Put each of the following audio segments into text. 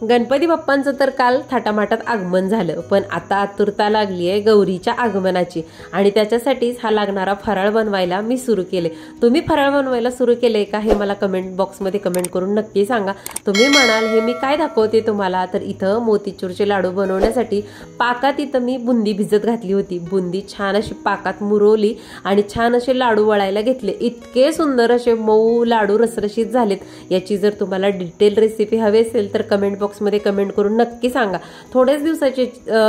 गणपती बाप्पांचं तर काल थाटामाटात आगमन झालं, पण आता आतुरता लागली आहे गौरीच्या आगमनाची आणि त्याच्यासाठीच हा लागणारा फराळ बनवायला मी सुरू केले। तुम्ही फराळ बनवायला सुरू केले का हे मला कमेंट बॉक्समध्ये कमेंट करून नक्की सांगा। तुम्ही म्हणाल हे मी काय दाखवते तुम्हाला, तर इथं मोतीचूरचे लाडू बनवण्यासाठी पाकात इथं मी बुंदी भिजत घातली होती। बुंदी छान अशी पाकात मुरवली आणि छान असे लाडू वळायला घेतले। इतके सुंदर असे मऊ लाडू रसरशीत झालेत। याची जर तुम्हाला डिटेल रेसिपी हवी असेल तर कमेंट मध्ये कमेंट करून नक्की सांगा। थोडेच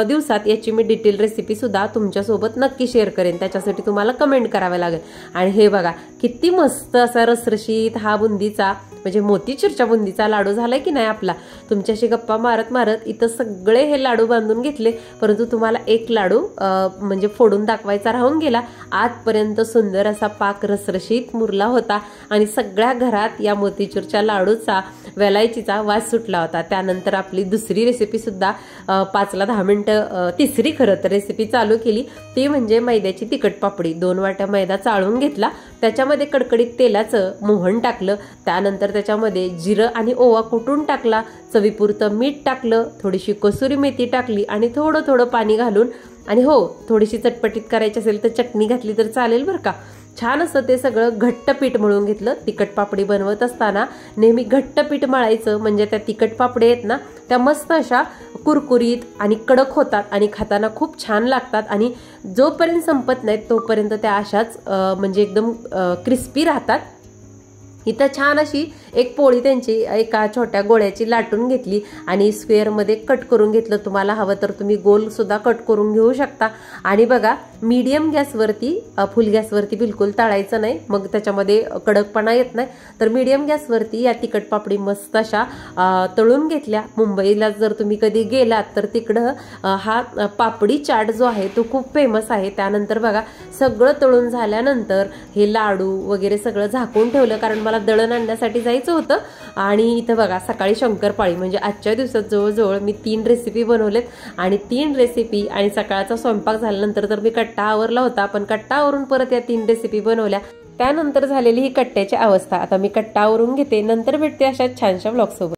दिवसात याची मी डिटेल रेसिपी सुद्धा तुमच्या सोबत नक्की शेअर करेन, त्याच्यासाठी तुम्हाला कमेंट करावे लागेल। आणि हे बघा किती मस्त असा रसरशीत हा बुंदीचा म्हणजे मोतीचूरच्या बुंदीचा लाडू झालाय की नाही आपला। तुमच्याशी गप्पा मारत मारत इथं सगळे हे लाडू बांधून घेतले, परंतु तुम्हाला एक लाडू म्हणजे फोडून दाखवायचा राहून गेला। आजपर्यंत सुंदर असा पाक रसरशीत मुरला होता आणि सगळ्या घरात या मोतीचूरच्या लाडूचा वेलायचीचा वास सुटला होता। त्यानंतर आपली दुसरी रेसिपी सुद्धा 5 ला 10 मिनिटं तिसरी खरं तर रेसिपी चालू केली, ती म्हणजे मैद्याची तिखट पापडी। 2 वाट्या मैदा चाळून घेतला, त्याच्यामध्ये कडकडीत तेलाचं मोहन टाकलं, त्यानंतर त्याच्यामध्ये जिरं आणि ओवा कुटून टाकला, चवीपुरतं मीठ टाकलं, थोडीशी कसुरी मेथी टाकली आणि थोडं थोडं पाणी घालून आणि हो थोडीशी चटपटीत करायची असेल तर चटणी घातली तर चालेल बरं का। छान असं ते सगळं घट्ट पीठ मळून घेतलं। तिखट पापडी बनवत असताना नेहमी घट्ट पीठ मळायचं, म्हणजे त्या तिखट पापडी आहेत ना त्या मस्त अशा कुरकुरीत आणि कडक होतात आणि खाताना खूप छान लागतात आणि जोपर्यंत संपत नाहीत तोपर्यंत त्या अशाच म्हणजे एकदम क्रिस्पी राहतात। इथं छान अशी एक पोळी त्यांची एका छोट्या गोळ्याची लाटून घेतली आणि स्क्वेअरमध्ये कट करून घेतलं। तुम्हाला हवं तर तुम्ही गोल सुद्धा कट करून घेऊ शकता। आणि बघा मीडियम गॅसवरती, फुल गॅसवरती बिलकुल तळायचं नाही, मग त्याच्यामध्ये कडकपणा येत नाही। तर मीडियम गॅसवरती या तिखट पापडी मस्त अशा तळून घेतल्या। मुंबईला जर तुम्ही कधी गेलात तर तिकडं हा पापडी चाट जो आहे तो खूप फेमस आहे। त्यानंतर बघा सगळं तळून झाल्यानंतर हे लाडू वगैरे सगळं झाकून ठेवलं, कारण मला दळण आणण्यासाठी जायचं होतं। आणि इथं बघा सकाळी शंकरपाळी म्हणजे आजच्या दिवसात जवळजवळ मी 3 रेसिपी बनवलेत आणि 3 रेसिपी आणि सकाळचा स्वयंपाक झाल्यानंतर तर मी कट्टा आवरला होता, पण कट्टा आवरून परत या 3 रेसिपी बनवल्या। त्यानंतर झालेली ही कट्ट्याची अवस्था। आता मी कट्टा आवरून घेते, नंतर भेटते अशा छानशा ब्लॉग सोबत।